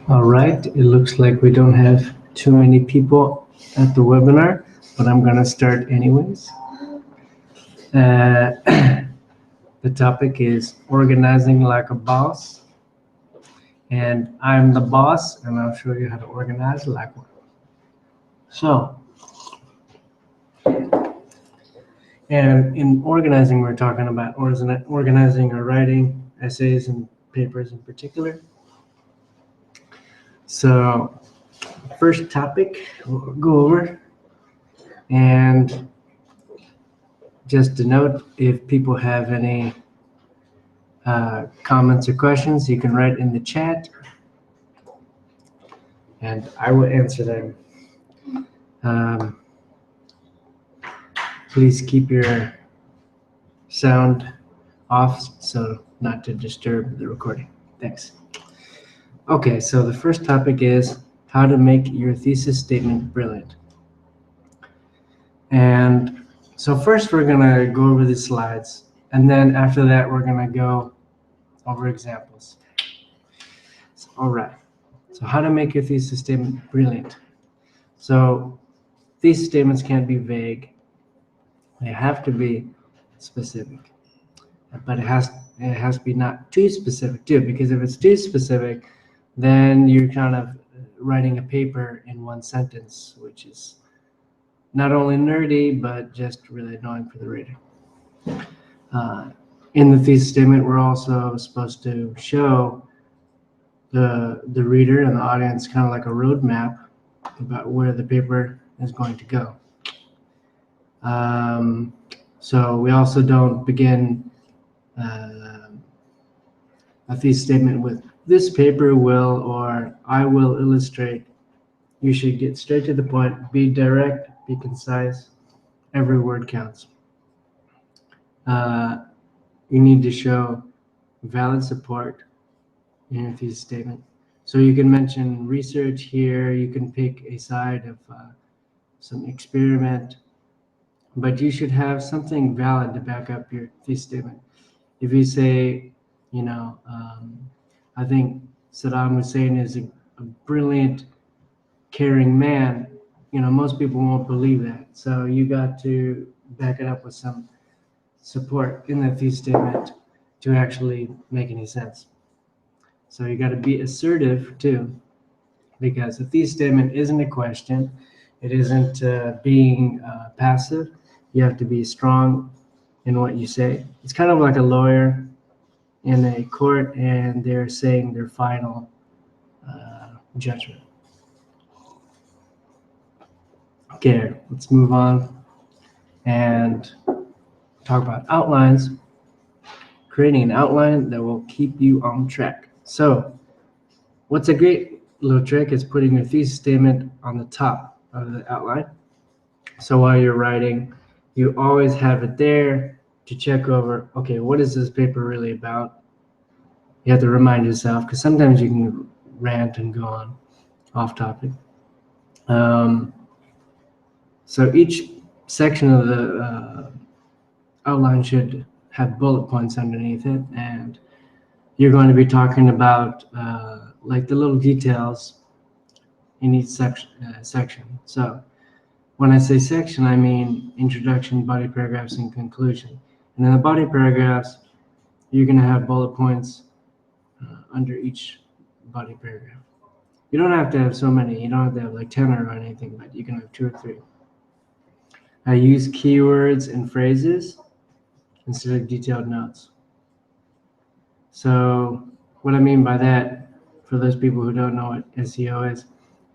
All right, it looks like we don't have too many people at the webinar, but I'm going to start anyways. The topic is organizing like a boss, and I'm the boss, and I'll show you how to organize like one. So, and in organizing, we're talking about organizing or writing essays and papers in particular. So, first topic we'll go over, and just to note, if people have any comments or questions, you can write in the chat, and I will answer them. Please keep your sound off so not to disturb the recording. Thanks. Okay, so the first topic is how to make your thesis statement brilliant. And so first we're gonna go over the slides, and then after that we're gonna go over examples. All right, so how to make your thesis statement brilliant. So thesis statements can't be vague. They have to be specific, but it has to be not too specific too, because if it's too specific, then you're kind of writing a paper in one sentence, which is not only nerdy, but just really annoying for the reader. In the thesis statement, we're also supposed to show the reader and the audience kind of like a roadmap about where the paper is going to go. So we also don't begin a thesis statement with "this paper will" or "I will illustrate." You should get straight to the point, be direct, be concise. Every word counts. You need to show valid support in your thesis statement. So you can mention research here, you can pick a side of some experiment, but you should have something valid to back up your thesis statement. If you say, I think Saddam Hussein is a brilliant, caring man, most people won't believe that. So you got to back it up with some support in the thesis statement to actually make any sense. So you got to be assertive too, because a thesis statement isn't a question. It isn't being passive. You have to be strong in what you say. It's kind of like a lawyer in a court, and they're saying their final judgment. Okay, let's move on and talk about outlines. Creating an outline that will keep you on track. So, what's a great little trick is putting your thesis statement on the top of the outline. So while you're writing, you always have it there to check over, okay, what is this paper really about? You have to remind yourself, because sometimes you can rant and go on off topic. So each section of the outline should have bullet points underneath it, and you're going to be talking about like the little details in each section. So when I say section, I mean introduction, body paragraphs, and conclusion. And in the body paragraphs, you're going to have bullet points under each body paragraph. You don't have to have so many. You don't have to have like 10 or anything, but you can have 2 or 3. I use keywords and phrases instead of detailed notes. So what I mean by that, for those people who don't know what SEO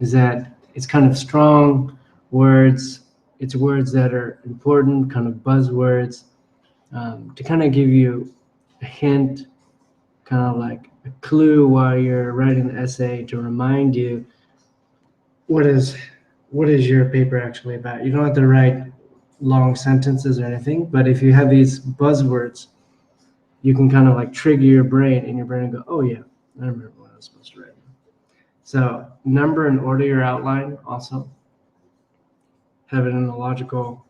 is that it's kind of strong words. It's words that are important, kind of buzzwords, to kind of give you a hint, kind of like a clue while you're writing the essay, to remind you what is your paper actually about. You don't have to write long sentences or anything, but if you have these buzzwords, you can kind of like trigger your brain, and your brain will go, oh yeah, I remember what I was supposed to write. So number and order your outline also. Have it in a logical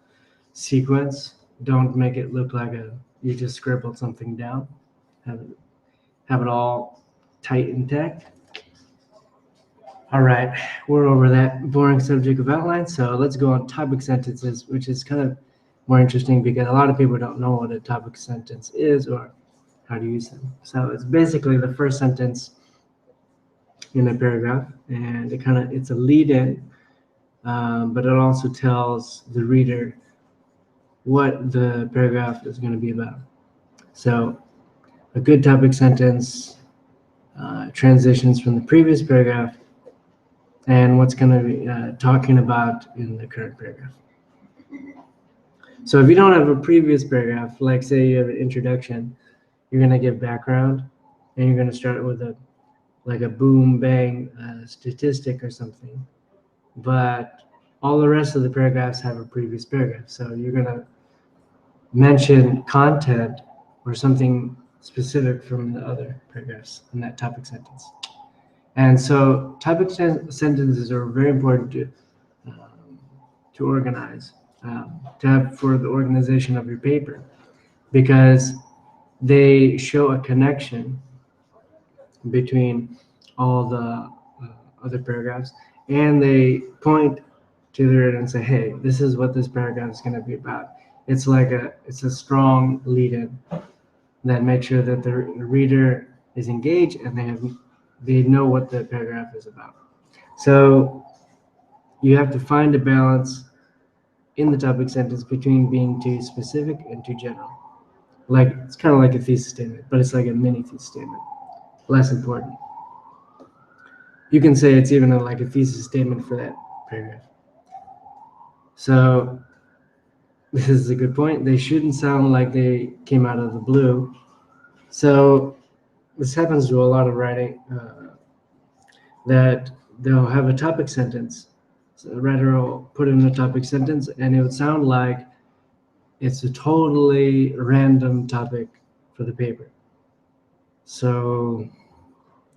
sequence. Don't make it look like you just scribbled something down. Have it all tight and tacked. All right, we're over that boring subject of outline, so let's go on topic sentences, which is kind of more interesting because a lot of people don't know what a topic sentence is or how to use them. So it's basically the first sentence in a paragraph, and it's a lead-in, but it also tells the reader what the paragraph is going to be about. So a good topic sentence transitions from the previous paragraph and what's going to be talking about in the current paragraph. So if you don't have a previous paragraph, like say you have an introduction, you're going to give background, and you're going to start with a boom bang statistic or something. But all the rest of the paragraphs have a previous paragraph. So you're going to mention content or something specific from the other paragraphs in that topic sentence. And so topic sentences are very important to organize, to have for the organization of your paper, because they show a connection between all the other paragraphs, and they point to the reader and say, hey, this is what this paragraph is going to be about. It's a strong lead-in that makes sure that the reader is engaged and they know what the paragraph is about. So you have to find a balance in the topic sentence between being too specific and too general. Like, it's kind of like a thesis statement, but it's like a mini thesis statement, less important. You can say it's even like a thesis statement for that paragraph. So this is a good point. They shouldn't sound like they came out of the blue. So this happens to a lot of writing, that they'll have a topic sentence. So the writer will put in a topic sentence, and it would sound like it's a totally random topic for the paper. So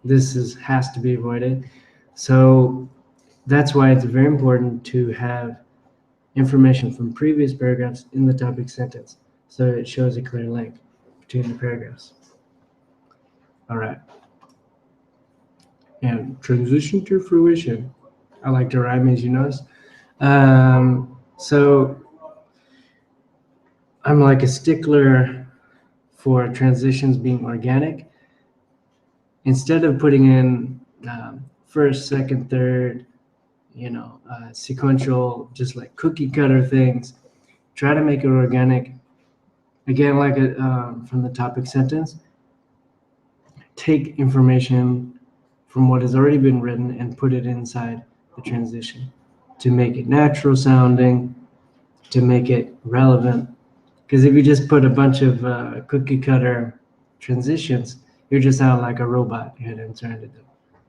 this has to be avoided. So that's why it's very important to have information from previous paragraphs in the topic sentence, so it shows a clear link between the paragraphs. All right. And transition to fruition. I like to rhyme, as you notice. So I'm like a stickler for transitions being organic. Instead of putting in first, second, third, sequential, just like cookie cutter things, try to make it organic. Again, like from the topic sentence, take information from what has already been written and put it inside the transition to make it natural sounding, to make it relevant. Because if you just put a bunch of cookie cutter transitions, you just sound like a robot you had inserted them.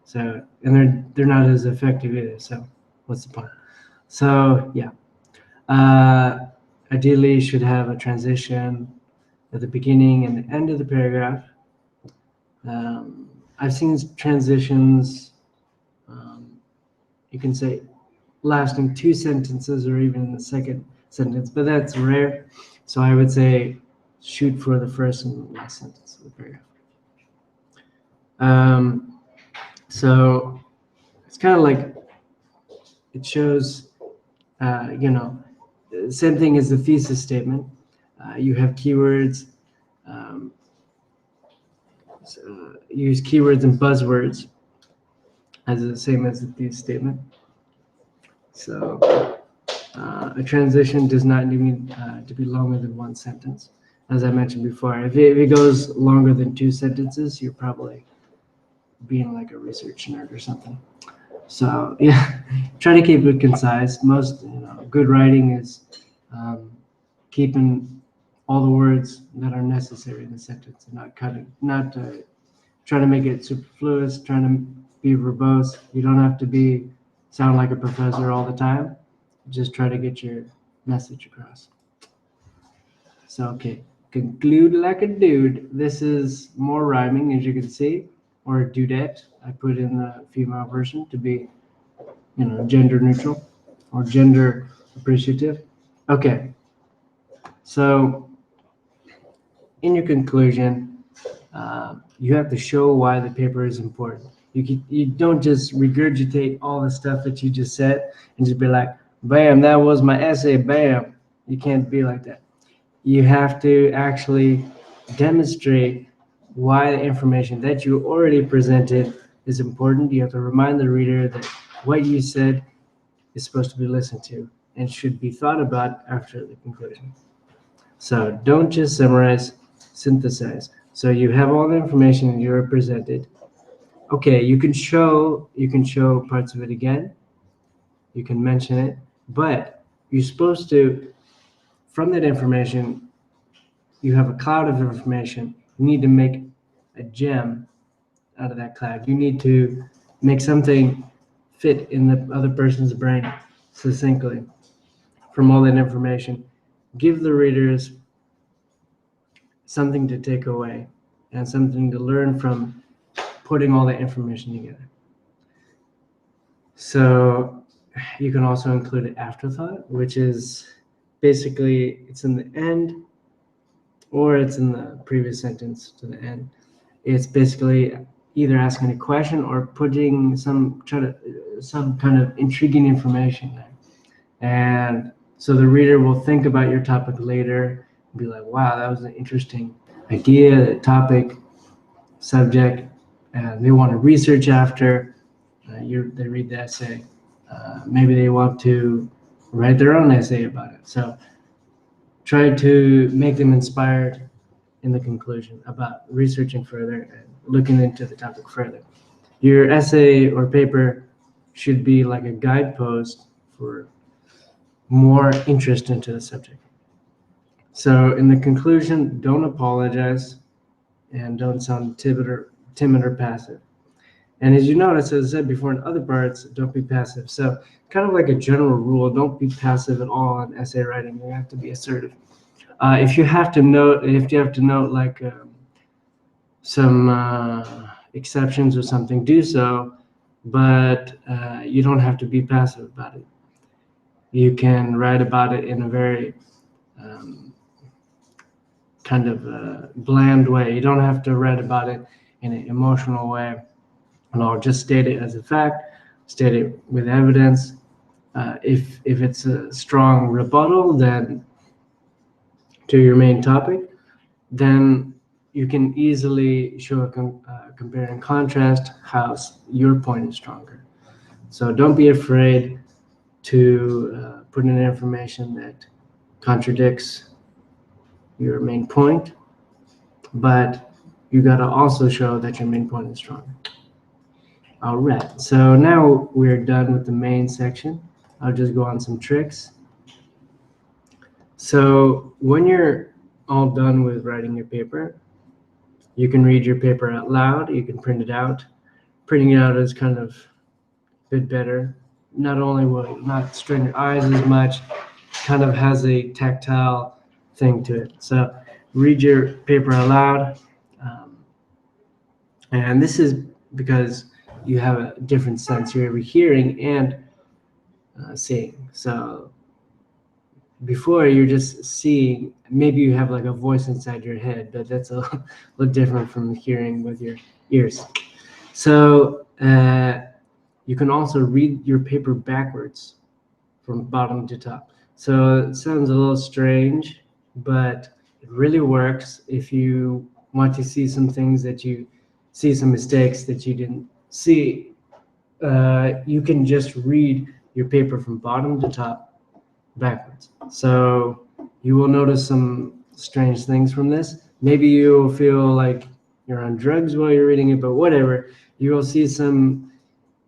So, and they're not as effective either. So, what's the point? So, yeah. Ideally, you should have a transition at the beginning and the end of the paragraph. I've seen transitions, you can say, lasting 2 sentences or even in the second sentence, but that's rare. So I would say shoot for the first and last sentence of the paragraph. So it's kind of like it shows, same thing as the thesis statement. You have keywords, use keywords and buzzwords as the same as the thesis statement. So a transition does not need to be longer than 1 sentence. As I mentioned before, if it goes longer than 2 sentences, you're probably being like a research nerd or something. So yeah, try to keep it concise. Most good writing is keeping all the words that are necessary in the sentence and not cutting, not trying to make it superfluous, trying to be verbose. You don't have to sound like a professor all the time. Just try to get your message across. So, okay, conclude like a dude. This is more rhyming, as you can see, or dudette. I put in the female version to be, gender neutral or gender appreciative. Okay, so in your conclusion, you have to show why the paper is important. You don't just regurgitate all the stuff that you just said and just be like, bam, that was my essay, bam. You can't be like that. You have to actually demonstrate why the information that you already presented is important. You have to remind the reader that what you said is supposed to be listened to and should be thought about after the conclusion. So don't just summarize, synthesize. So you have all the information you're presented. Okay, you can show parts of it again. You can mention it, but you're supposed to, from that information, you have a cloud of information. You need to make a gem out of that cloud. You need to make something fit in the other person's brain succinctly from all that information. Give the readers something to take away and something to learn from putting all that information together. So you can also include an afterthought, which is basically it's in the end or it's in the previous sentence to the end. It's basically either asking a question or putting some kind of intriguing information there. And so the reader will think about your topic later and be like, wow, that was an interesting idea, topic, subject, and they want to research after they read the essay. Maybe they want to write their own essay about it. So try to make them inspired in the conclusion about researching further and looking into the topic further. Your essay or paper should be like a guidepost for more interest into the subject. So in the conclusion, don't apologize and don't sound timid or passive. And as you notice, as I said before in other parts, don't be passive. So kind of like a general rule, don't be passive at all in essay writing. You have to be assertive. If you have to note like some exceptions or something, do so, but you don't have to be passive about it. You can write about it in a very kind of bland way. You don't have to write about it in an emotional way. No, just state it as a fact, state it with evidence. If it's a strong rebuttal then to your main topic, then you can easily show a compare and contrast how your point is stronger. So don't be afraid to put in information that contradicts your main point, but you got to also show that your main point is strong. All right, so now we're done with the main section. I'll just go on some tricks. So when you're all done with writing your paper, you can read your paper out loud. You can print it out. Printing it out is kind of a bit better. Not only will it not strain your eyes as much, kind of has a tactile thing to it. So read your paper aloud. And this is because you have a different sensory hearing and seeing. So before you're just seeing, maybe you have like a voice inside your head, but that's a little different from hearing with your ears. So you can also read your paper backwards from bottom to top. So it sounds a little strange, but it really works if you want to see some things that you see, some mistakes that you didn't see. You can just read your paper from bottom to top backwards. So you will notice some strange things from this. Maybe you'll feel like you're on drugs while you're reading it, but whatever. You will see some,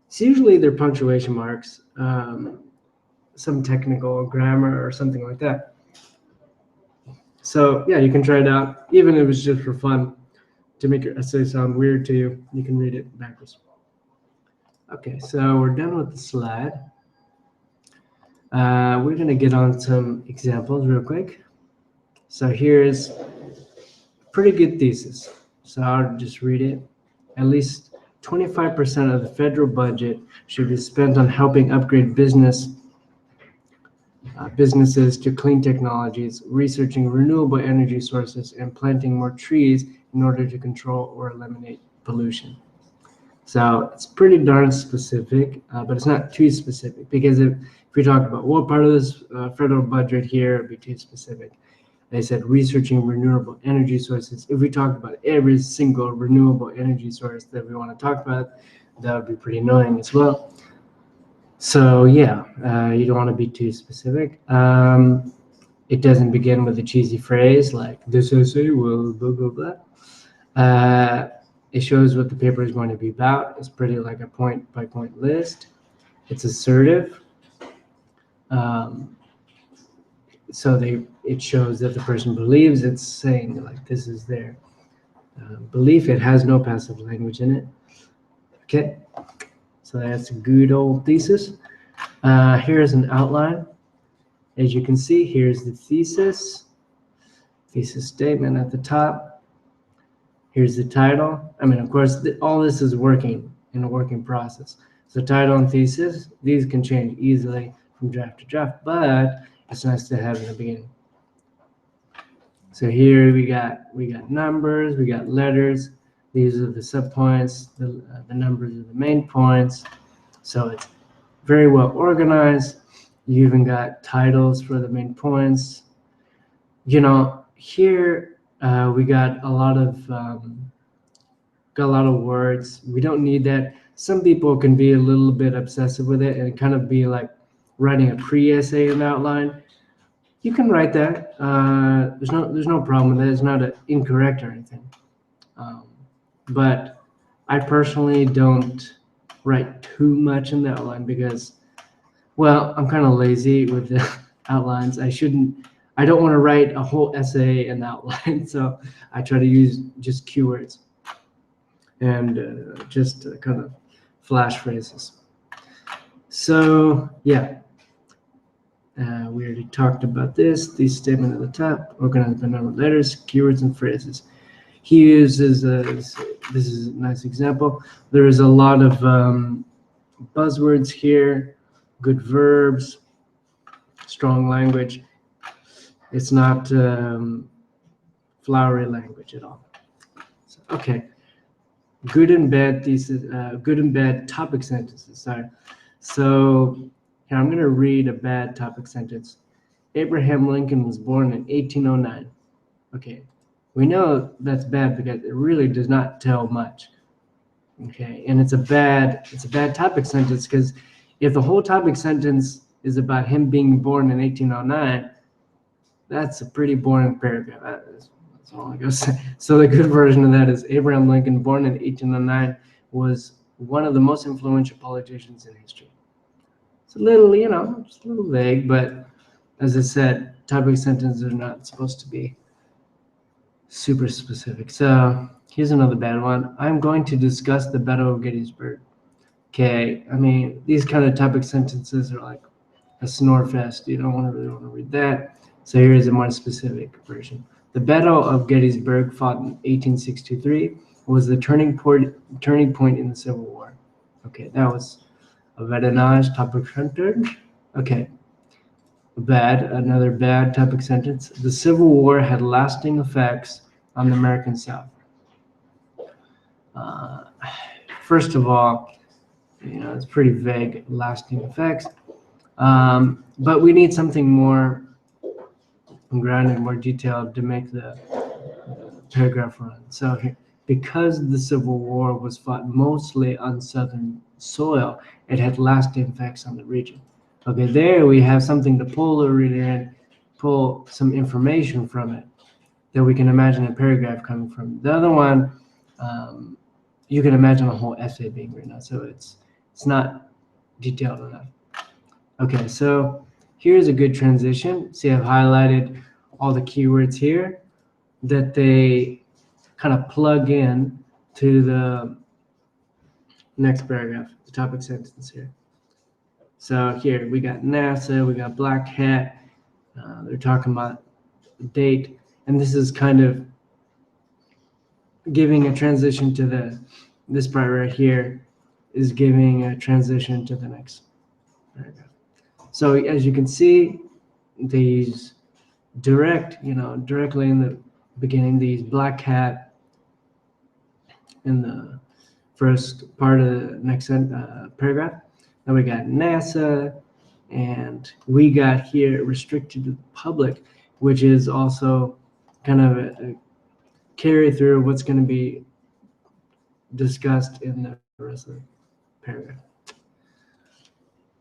it's usually they're punctuation marks, some technical grammar or something like that. So yeah, you can try it out, even if it's just for fun, to make your essay sound weird to you. You can read it backwards. Okay, so we're done with the slide. We're gonna get on some examples real quick. So here's a pretty good thesis. So I'll just read it. At least 25% of the federal budget should be spent on helping upgrade businesses to clean technologies, researching renewable energy sources, and planting more trees in order to control or eliminate pollution. So it's pretty darn specific, but it's not too specific, because if we talk about what part of this federal budget here, it'd be too specific. They said researching renewable energy sources. If we talk about every single renewable energy source that we want to talk about, that would be pretty annoying as well. So yeah, you don't want to be too specific. It doesn't begin with a cheesy phrase like this essay will blah blah blah. It shows what the paper is going to be about. It's pretty like a point by point list. It's assertive. So it shows that the person believes. It's saying like this is their belief. It has no passive language in it. Okay, so that's a good old thesis. Here's an outline. As you can see, here's the thesis statement at the top. Here's the title. I mean, of course, all this is working in a working process. So title and thesis, these can change easily from draft to draft, but it's nice to have in the beginning. So here we got numbers, we got letters. These are the subpoints. The numbers are the main points. So it's very well organized. You even got titles for the main points. You know, here we got a lot of words. We don't need that. Some people can be a little bit obsessive with it and kind of be like writing a pre-essay in the outline. You can write that. There's no problem with it. It's not incorrect or anything. But I personally don't write too much in the outline because, well, I'm kind of lazy with the outlines. I don't want to write a whole essay in the outline, so I try to use just keywords and just kind of flash phrases. So yeah, we already talked about this. The statement at the top, organized by number of letters, keywords, and phrases. He uses, this is a nice example. There is a lot of buzzwords here, good verbs, strong language. It's not flowery language at all. So, okay, good and bad thesis, good and bad topic sentences. Sorry. So here I'm going to read a bad topic sentence. Abraham Lincoln was born in 1809. Okay, We know that's bad because it really does not tell much. Okay, and it's a bad topic sentence, because if the whole topic sentence is about him being born in 1809, that's a pretty boring paragraph. That's all I gotta say. So the good version of that is Abraham Lincoln, born in 1809, was one of the most influential politicians in history. It's a little, just a little vague, but as I said, topic sentences are not supposed to be super specific. So here's another bad one. I'm going to discuss the Battle of Gettysburg. Okay, I mean, these kind of topic sentences are like a snore fest. You don't really want to read that. So here's a more specific version. The Battle of Gettysburg, fought in 1863, was the turning point in the Civil War. Okay, that was a very nice topic sentence. Okay, another bad topic sentence. The Civil War had lasting effects on the American South. First of all, it's pretty vague, lasting effects. But we need something more grounded, more detailed to make the paragraph run. So here, because the Civil War was fought mostly on Southern soil, it had lasting effects on the region. Okay, there we have something to pull the reader in, pull some information from it that we can imagine a paragraph coming from. The other one, you can imagine a whole essay being written out, so it's not detailed enough. Okay, so here's a good transition. See, I've highlighted all the keywords here that they kind of plug in to the next paragraph, the topic sentence here. So here we got NASA, we got Black Hat. They're talking about the date, and this is kind of giving a transition to this part right here is giving a transition to the next paragraph. So as you can see, these directly in the beginning, these Black Hat in the first part of the next paragraph. Then we got NASA, and we got here restricted to the public, which is also kind of a carry through what's going to be discussed in the rest of the paragraph.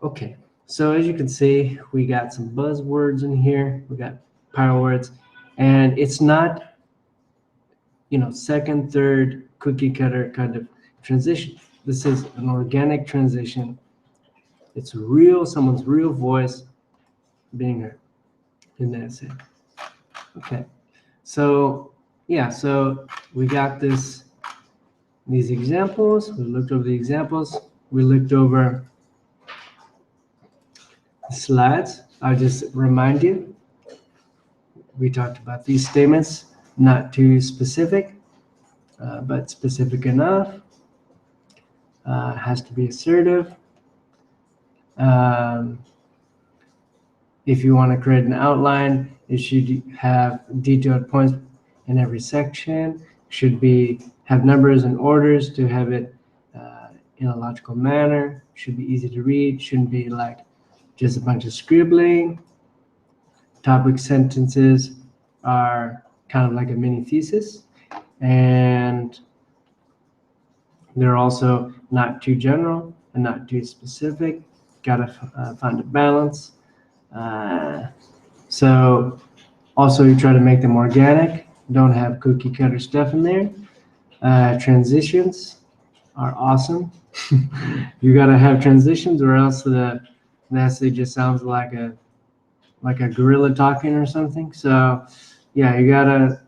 Okay, so as you can see, we got some buzzwords in here. We got power words, and it's not, second, third, cookie cutter kind of transition. This is an organic transition. It's real, someone's real voice being heard in that essay. Okay, so yeah, so we got these examples. We looked over the examples. We looked over the slides. I'll just remind you, we talked about these statements, not too specific, but specific enough. Has to be assertive. If you want to create an outline, it should have detailed points in every section. Should have numbers and orders to have it in a logical manner. Should be easy to read. Shouldn't be like just a bunch of scribbling. Topic sentences are kind of like a mini thesis, and they're also not too general and not too specific. Gotta find a balance. So also you try to make them organic. Don't have cookie cutter stuff in there. Transitions are awesome. You gotta have transitions, or else the essay just sounds like a gorilla talking or something. So yeah, you gotta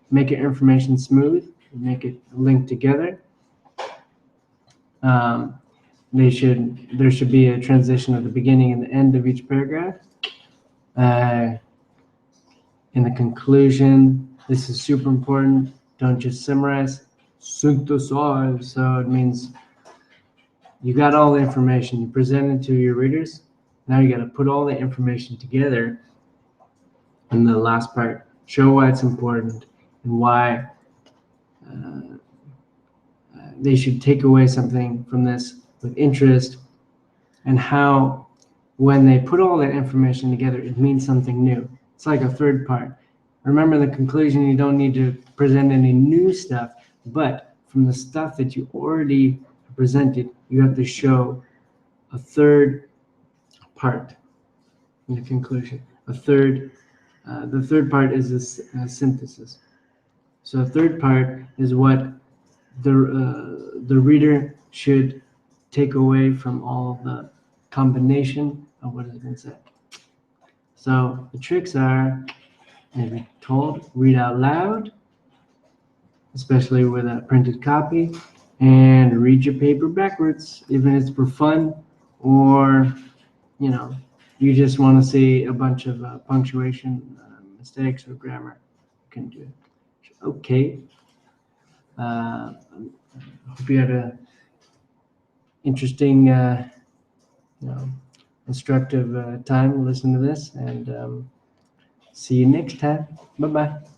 make your information smooth, make it link together. There should be a transition at the beginning and the end of each paragraph. In the conclusion, this is super important. Don't just summarize, synthesize. So it means you got all the information, you present it to your readers. Now you got to put all the information together in the last part. Show why it's important and why they should take away something from this with interest, and how when they put all that information together, it means something new. It's like a third part. Remember, in the conclusion, you don't need to present any new stuff, but from the stuff that you already presented, you have to show a third part in the conclusion. The third part is a synthesis. So a third part is what the reader should take away from all the combination of what has been said. So the tricks are, as we told, read out loud, especially with a printed copy, and read your paper backwards, even if it's for fun, or you just want to see a bunch of punctuation mistakes or grammar. You can do it. Okay. Hope you had a interesting, instructive time to listen to this, and see you next time. Bye-bye.